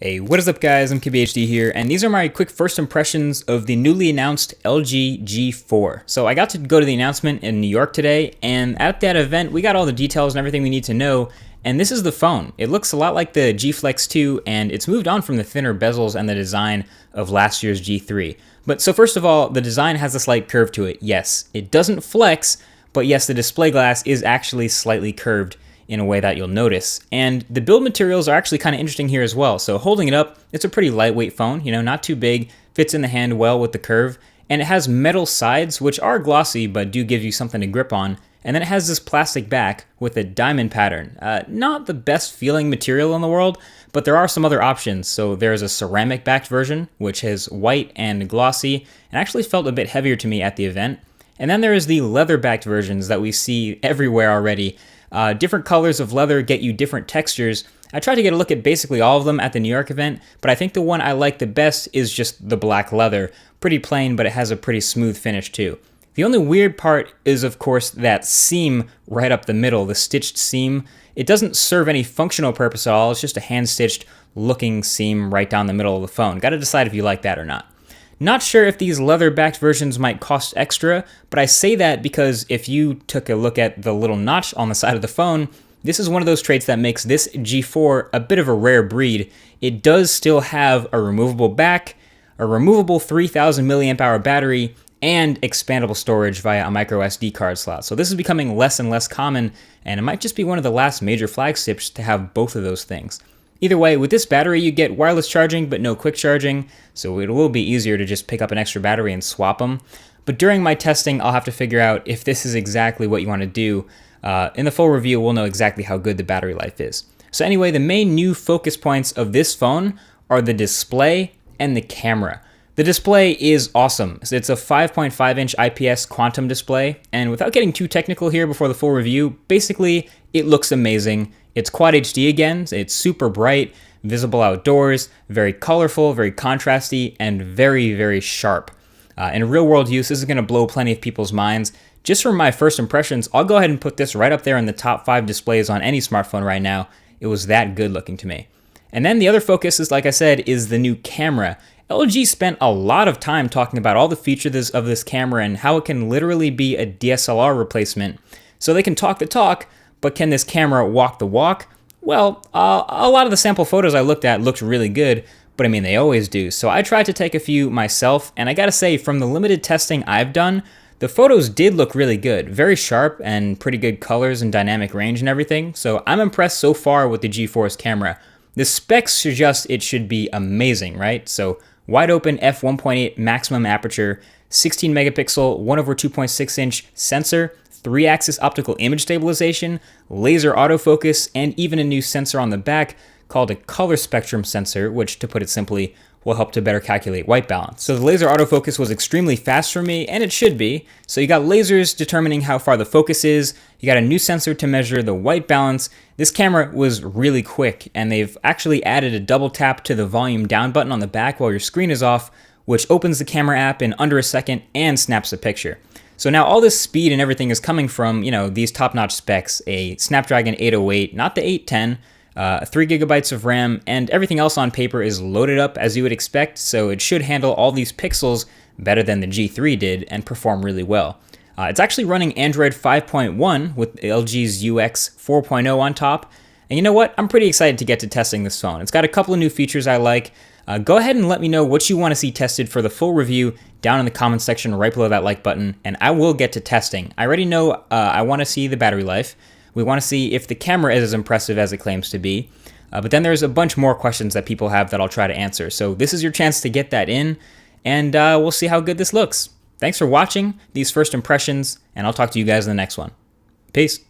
Hey, what is up guys, I'm KBHD here, and these are my quick first impressions of the newly announced LG G4. So I got to go to the announcement in New York today, and at that event we got all the details and everything we need to know, and this is the phone. It looks a lot like the G Flex 2, and it's moved on from the thinner bezels and the design of last year's G3. But so first of all, the design has a slight curve to it. Yes, it doesn't flex, but yes, the display glass is actually slightly curved in a way that you'll notice. And the build materials are actually kind of interesting here as well. So holding it up, it's a pretty lightweight phone, not too big, fits in the hand well with the curve, and it has metal sides, which are glossy, but do give you something to grip on. And then it has this plastic back with a diamond pattern. Not the best feeling material in the world, but there are some other options. So there's a ceramic backed version, which is white and glossy, and actually felt a bit heavier to me at the event. And then there is the leather backed versions that we see everywhere already. Different colors of leather get you different textures. I tried to get a look at basically all of them at the New York event, but I think the one I like the best is just the black leather. Pretty plain, but it has a pretty smooth finish too. The only weird part is, of course, that seam right up the middle, the stitched seam. It doesn't serve any functional purpose at all. It's just a hand-stitched looking seam right down the middle of the phone. Got to decide if you like that or not. Not sure if these leather-backed versions might cost extra, but I say that because if you took a look at the little notch on the side of the phone, this is one of those traits that makes this G4 a bit of a rare breed. It does still have a removable back, a removable 3000 milliamp hour battery, and expandable storage via a micro SD card slot. So this is becoming less and less common, and it might just be one of the last major flagships to have both of those things. Either way, with this battery you get wireless charging but no quick charging, so it will be easier to just pick up an extra battery and swap them. But during my testing, I'll have to figure out if this is exactly what you want to do. In the full review, we'll know exactly how good the battery life is. So anyway, the main new focus points of this phone are the display and the camera. The display is awesome. It's a 5.5-inch IPS quantum display, and without getting too technical here before the full review, basically it looks amazing. It's Quad HD again, it's super bright, visible outdoors, very colorful, very contrasty, and very, very sharp. In real world use, this is going to blow plenty of people's minds. Just from my first impressions, I'll go ahead and put this right up there in the top 5 displays on any smartphone right now. It was that good looking to me. And then the other focus is, like I said, is the new camera. LG spent a lot of time talking about all the features of this camera and how it can literally be a DSLR replacement. So they can talk the talk, but can this camera walk the walk? Well, a lot of the sample photos I looked at looked really good, but I mean, they always do. So I tried to take a few myself, and I gotta say, from the limited testing I've done, the photos did look really good. Very sharp and pretty good colors and dynamic range and everything. So I'm impressed so far with the G4's camera. The specs suggest it should be amazing, right? So wide open f1.8 maximum aperture, 16 megapixel, 1/2.6-inch sensor, 3-axis optical image stabilization, laser autofocus, and even a new sensor on the back called a color spectrum sensor, which, to put it simply, will help to better calculate white balance. So the laser autofocus was extremely fast for me, and it should be. So you got lasers determining how far the focus is, you got a new sensor to measure the white balance. This camera was really quick, and they've actually added a double tap to the volume down button on the back while your screen is off, which opens the camera app in under a second and snaps a picture. So now all this speed and everything is coming from, these top-notch specs, a Snapdragon 808, not the 810, 3 gigabytes of RAM, and everything else on paper is loaded up as you would expect, so it should handle all these pixels better than the G3 did and perform really well. It's actually running Android 5.1 with LG's UX 4.0 on top, and you know what? I'm pretty excited to get to testing this phone. It's got a couple of new features I like. Go ahead and let me know what you want to see tested for the full review down in the comments section right below that like button, and I will get to testing. I already know I want to see the battery life. We want to see if the camera is as impressive as it claims to be. But then there's a bunch more questions that people have that I'll try to answer. So this is your chance to get that in, and we'll see how good this looks. Thanks for watching these first impressions, and I'll talk to you guys in the next one. Peace.